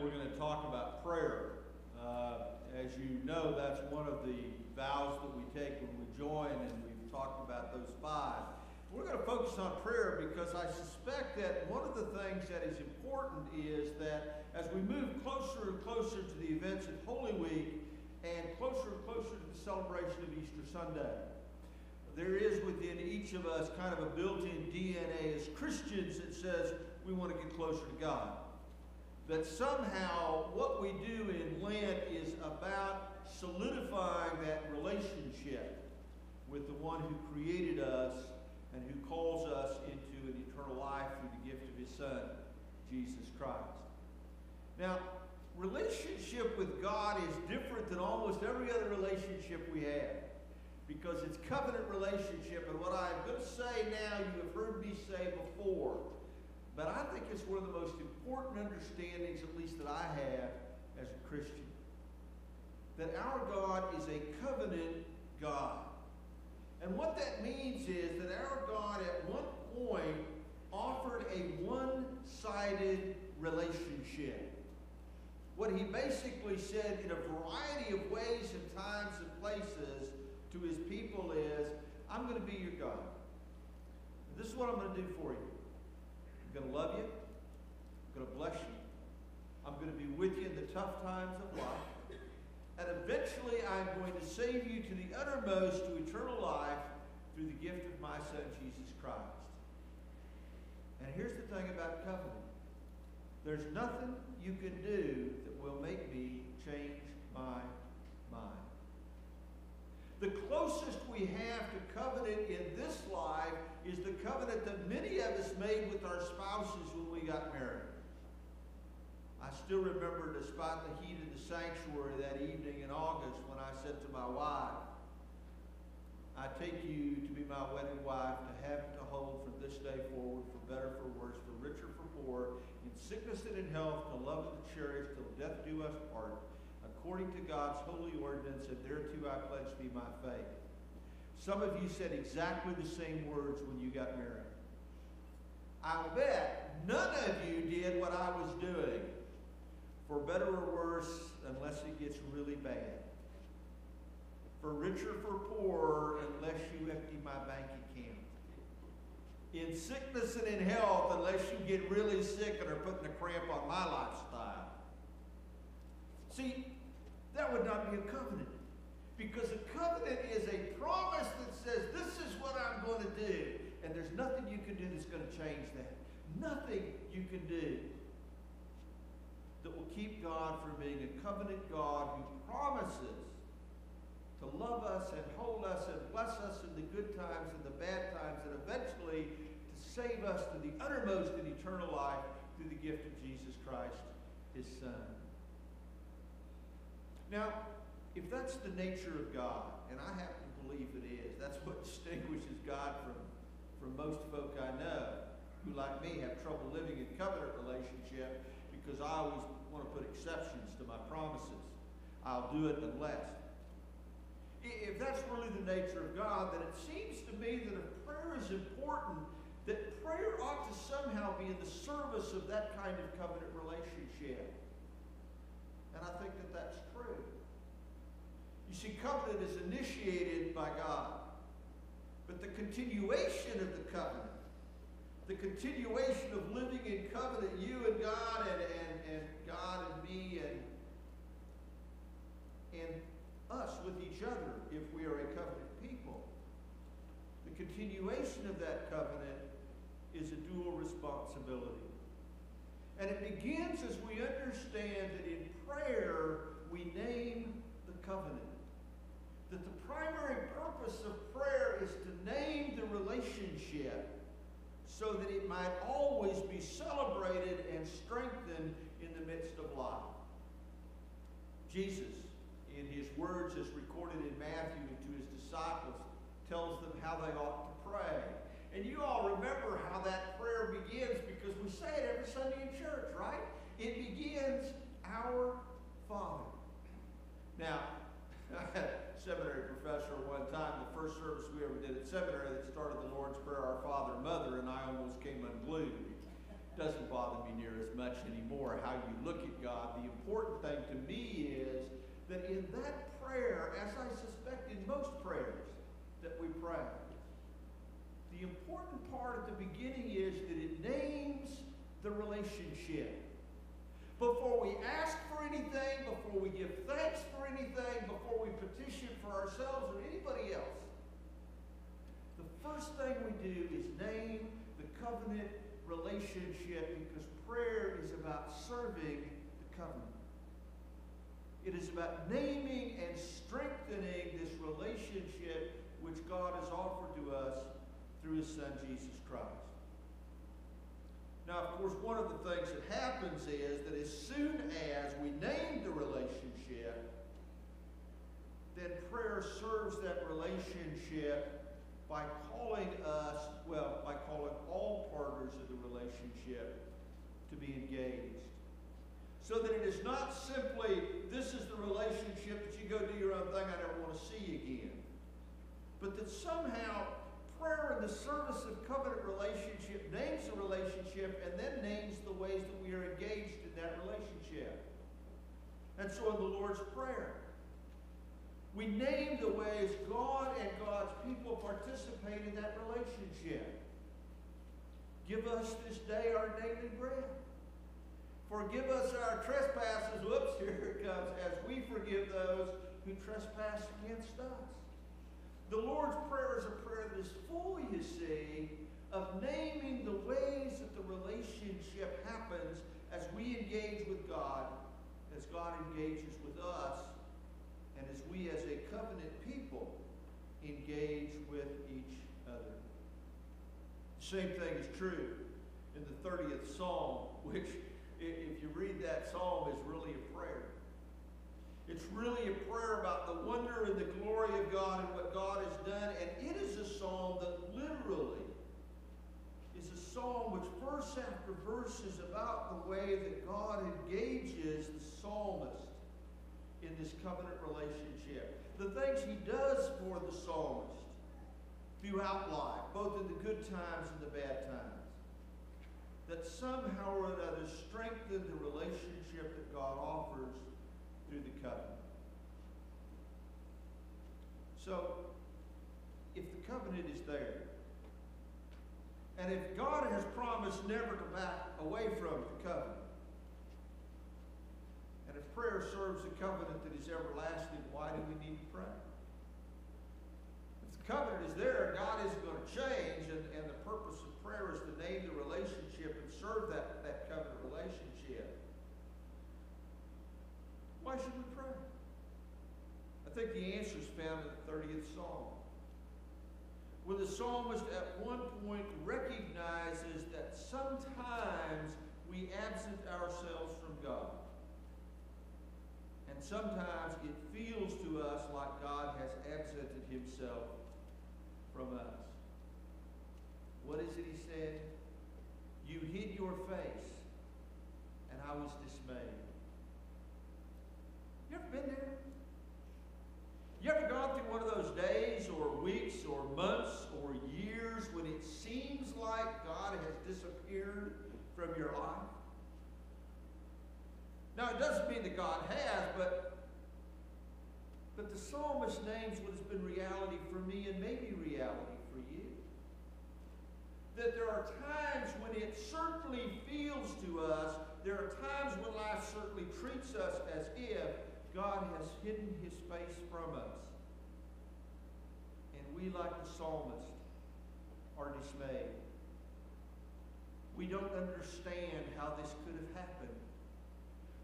We're going to talk about prayer. As you know, that's one of the vows that we take when we join, and we've talked about those 5. We're going to focus on prayer because I suspect that one of the things that is important is that as we move closer and closer to the events of Holy Week and closer to the celebration of Easter Sunday, there is within each of us kind of a built-in DNA as Christians that says we want to get closer to God. That somehow what we do in Lent is about solidifying that relationship with the one who created us and who calls us into an eternal life through the gift of his Son, Jesus Christ. Now, relationship with God is different than almost every other relationship we have because it's covenant relationship, and what I'm going to say now you have heard me say before. But I think it's one of the most important understandings, at least that I have as a Christian, that our God is a covenant God. And what that means is that our God at one point offered a one-sided relationship. What he basically said in a variety of ways and times and places to his people is, I'm going to be your God. This is what I'm going to do for you. I'm going to love you. I'm going to bless you. I'm going to be with you in the tough times of life. And eventually I'm going to save you to the uttermost to eternal life through the gift of my Son, Jesus Christ. And here's the thing about covenant. There's nothing you can do that will make me change my mind. The closest we have to covenant in this life is the covenant that many of us made with our spouses when we got married. I still remember, despite the heat of the sanctuary that evening in August, when I said to my wife, I take you to be my wedded wife, to have and to hold from this day forward, for better, for worse, for richer, for poorer, in sickness and in health, to love and to cherish, till death do us part, according to God's holy ordinance, and thereto I pledge thee my faith. Some of you said exactly the same words when you got married. I'll bet none of you did what I was doing, for better or worse, unless it gets really bad. For richer, for poorer, unless you empty my bank account. In sickness and in health, unless you get really sick and are putting a cramp on my lifestyle. See, that would not be a covenant. Because a covenant is a promise that says, this is what I'm going to do. And there's nothing you can do that's going to change that. Nothing you can do that will keep God from being a covenant God who promises to love us and hold us and bless us in the good times and the bad times, and eventually to save us to the uttermost in eternal life through the gift of Jesus Christ, his Son. Now, if that's the nature of God, and I happen to believe it is, that's what distinguishes God from most folk I know who, like me, have trouble living in covenant relationship because I always want to put exceptions to my promises. I'll do it unless. If that's really the nature of God, then it seems to me that if prayer is important, that prayer ought to somehow be in the service of that kind of covenant relationship. And I think that that's true. You see, covenant is initiated by God. But the continuation of the covenant, the continuation of living in covenant, you and God and God and me and us with each other, if we are a covenant people, the continuation of that covenant is a dual responsibility. And it begins as we understand that in prayer we name the covenant. That the primary purpose of prayer is to name the relationship so that it might always be celebrated and strengthened in the midst of life. Jesus, in his words as recorded in Matthew to his disciples, tells them how they ought to pray. And you all remember how that prayer begins because we say it every Sunday in church, right? It begins, Our Father. Now, I had a seminary professor one time, the first service we ever did at seminary, that started the Lord's Prayer, Our Father, Mother, and I almost came unglued. doesn't bother me near as much anymore, how you look at God. The important thing to me is that in that prayer, as I suspect in most prayers that we pray, the important part at the beginning is that it names the relationship. Before we ask for anything, before we give thanks for anything, before we petition for ourselves or anybody else, the first thing we do is name the covenant relationship, because prayer is about serving the covenant. It is about naming and strengthening this relationship which God has offered to us through His Son, Jesus Christ. Now, of course, one of the things that happens is that as soon as we name the relationship, then prayer serves that relationship by calling all partners of the relationship to be engaged. So that it is not simply, this is the relationship that you go do your own thing, I never want to see you again. But that somehow prayer in the service of covenant relationship names the relationship and then names the ways that we are engaged in that relationship. And so in the Lord's Prayer, we name the ways God and God's people participate in that relationship. Give us this day our daily bread. Forgive us our trespasses, whoops, here it comes, as we forgive those who trespass against us. The Lord's Prayer is a prayer that is full, you see, of naming the ways that the relationship happens as we engage with God, as God engages with us, and as we as a covenant people engage with each other. The same thing is true in the 30th Psalm, which, if you read that psalm, is really a prayer. It's really a prayer about the wonder and the glory of God and what God has done. And it is a psalm that literally is a psalm which verse after verse is about the way that God engages the psalmist in this covenant relationship. The things He does for the psalmist throughout life, both in the good times and the bad times, that somehow or another strengthen the relationship that God offers through the covenant. So, if the covenant is there, and if God has promised never to back away from the covenant, and if prayer serves a covenant that is everlasting, why do we need to pray? If the covenant is there, God isn't going to change, and the purpose of prayer is to name the relationship and serve that covenant relationship. Why should we pray? I think the answer is found in the 30th Psalm, where the psalmist at one point recognizes that sometimes we absent ourselves from God. And sometimes it feels to us like God has absented Himself from us. What is it he said? You hid your face, and I was dismayed. You ever been there? You ever gone through one of those days or weeks or months or years when it seems like God has disappeared from your life? Now, it doesn't mean that God has, but the psalmist names what has been reality for me and maybe reality for you. That there are times when it certainly feels to us, there are times when life certainly treats us as if God has hidden His face from us. And we, like the psalmist, are dismayed. We don't understand how this could have happened.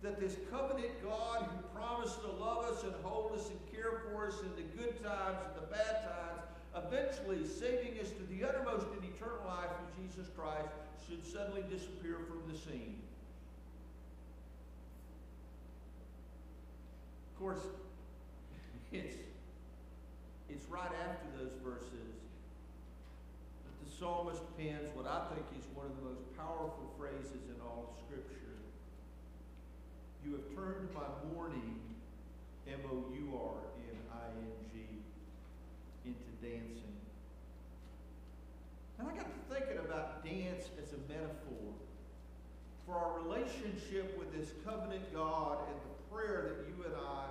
That this covenant God who promised to love us and hold us and care for us in the good times and the bad times, eventually saving us to the uttermost in eternal life through Jesus Christ, should suddenly disappear from the scene. Of course, it's right after those verses that the psalmist pens what I think is one of the most powerful phrases in all of Scripture. You have turned my mourning, M-O-U-R-N-I-N-G, into dancing. And I got to thinking about dance as a metaphor for our relationship with this covenant God and the prayer that you and I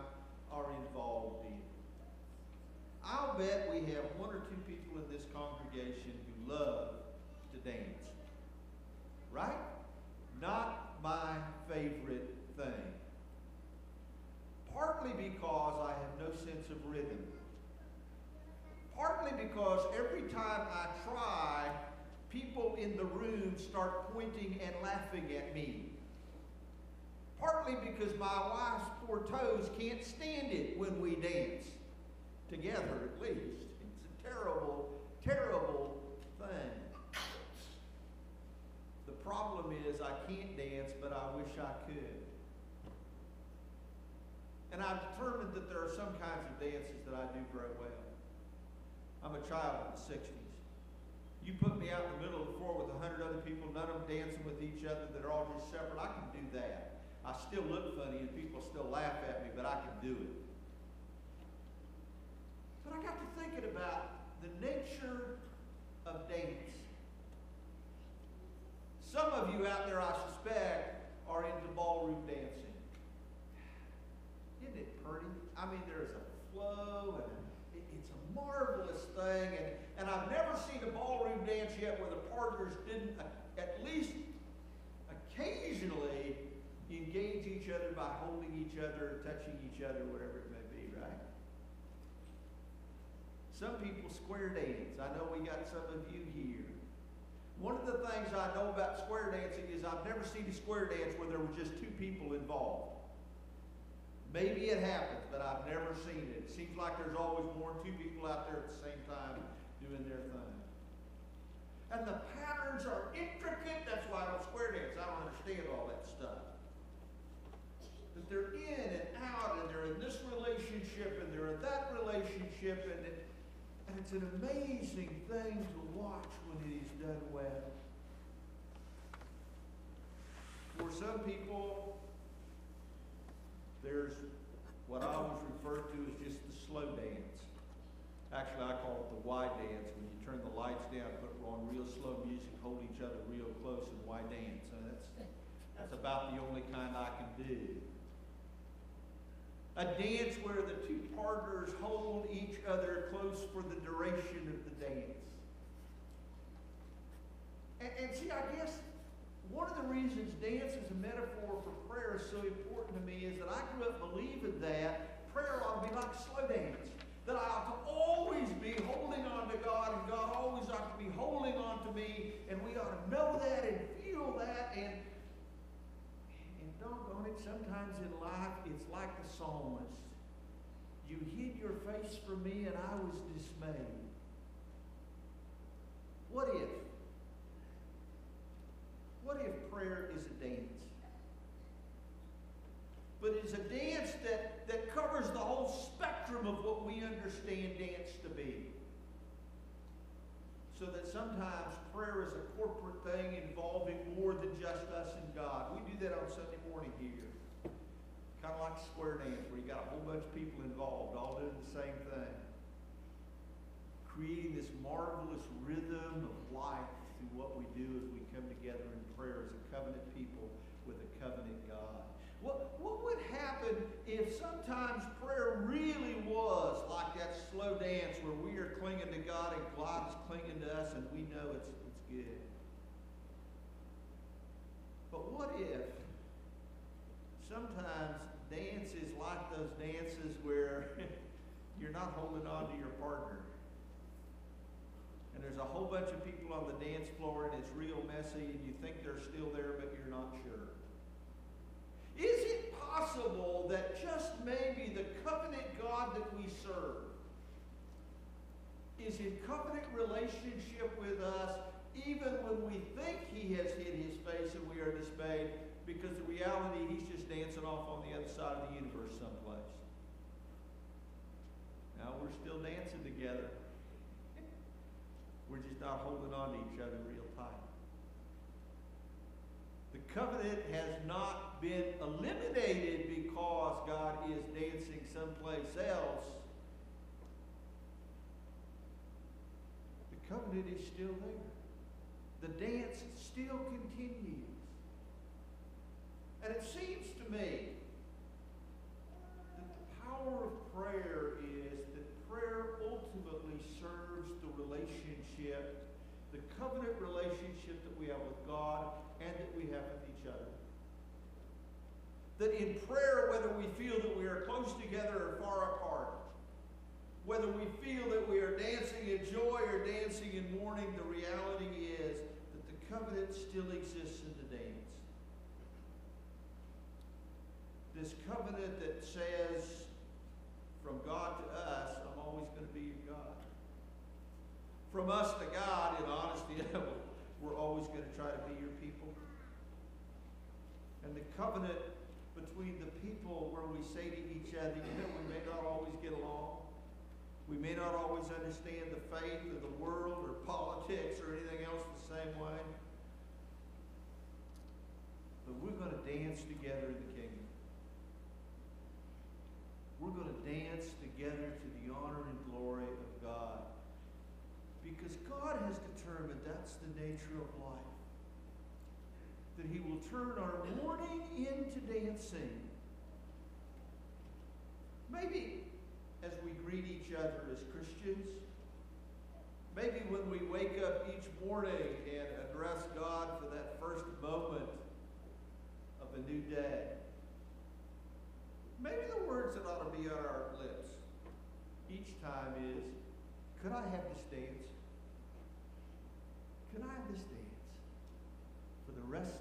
are involved in. I'll bet we have one or two people in this congregation who love to dance. Right? Not my favorite thing. Partly because I have no sense of rhythm. Partly because every time I try, people in the room start pointing and laughing at me. Partly because my wife's poor toes can't stand it when we dance. Together, at least. It's a terrible, terrible thing. The problem is I can't dance, but I wish I could. And I've determined that there are some kinds of dances that I do very well. I'm a child of the 60s. You put me out in the middle of the floor with 100 other people, none of them dancing with each other, that are all just separate, I can do that. I still look funny and people still laugh at me, but I can do it. But I got to thinking about the nature of dance. Some of you out there, I suspect, are into ballroom dancing. Isn't it pretty? I mean, there's a flow, and it's a marvelous thing. And I've never seen a ballroom dance yet where the partners didn't at least occasionally engage each other by holding each other, touching each other, whatever it may be, right? Some people square dance. I know we got some of you here. One of the things I know about square dancing is I've never seen a square dance where there were just two people involved. Maybe it happens, but I've never seen it. It seems like there's always more than two people out there at the same time doing their thing. And the patterns are intricate. That's why I don't square dance. I don't understand all that stuff. But they're in and out, and they're in this relationship, and they're in that relationship, and it's an amazing thing to watch when it is done well. For some people, there's what I always refer to as just the slow dance. Actually, I call it the Y dance, when you turn the lights down, put on real slow music, hold each other real close, and Y dance. And that's about the only kind I can do. A dance where the two partners hold each other close for the duration of the dance. And see, I guess one of the reasons dance is a metaphor for prayer is so important to me is that I grew up believing that prayer ought to be like a slow dance. That I ought to always be holding on to God, and God always ought to be holding on to me, and we ought to know that and feel that, and doggone it, sometimes in life it's like the psalmist. You hid your face from me and I was dismayed. What if prayer is a dance? But it's a dance that covers the whole spectrum of what we understand dance to be. So that sometimes prayer is a corporate thing involving more than just us and God. We do that on Sunday morning here. Kind of like a square dance where you got a whole bunch of people involved, all doing the same thing. Creating this marvelous rhythm of life through what we do as we come together in prayer as a covenant people with a covenant God. What would happen if sometimes prayer really was like that slow dance where we are clinging to God and God is clinging to us and we know it's good? But what if sometimes dance is like those dances where you're not holding on to your partner? And there's a whole bunch of people on the dance floor and it's real messy and you think they're still there but you're not sure. Is it possible that just maybe the covenant God that we serve is in covenant relationship with us even when we think he has hid his face and we are dismayed, because the reality he's just dancing off on the other side of the universe someplace? Now we're still dancing together. We're just not holding on to each other real tight. The covenant has not been eliminated because God is dancing someplace else. The covenant is still there. The dance still continues. And it seems to me that the power of prayer is that prayer ultimately serves the relationship, the covenant relationship that we have with God and that we have with each other. That in prayer, whether we feel that we are close together or far apart, whether we feel that we are dancing in joy or dancing in mourning, the reality is that the covenant still exists in the dance. This covenant that says, from God to us, I'm always going to be your God. From us to God, in honesty, we're always going to try to be your people. And the covenant between the people where we say to each other, you know, we may not always get along. We may not always understand the faith or the world or politics or anything else the same way. But we're going to dance together in the kingdom. We're going to dance together to the honor and glory of God. Because God has determined that's the nature of life. That He will turn our mourning into dancing. Maybe as we greet each other as Christians, maybe when we wake up each morning and address God for that first moment of a new day, maybe the words that ought to be on our lips each time is, could I have this dance? Could I have this dance for the rest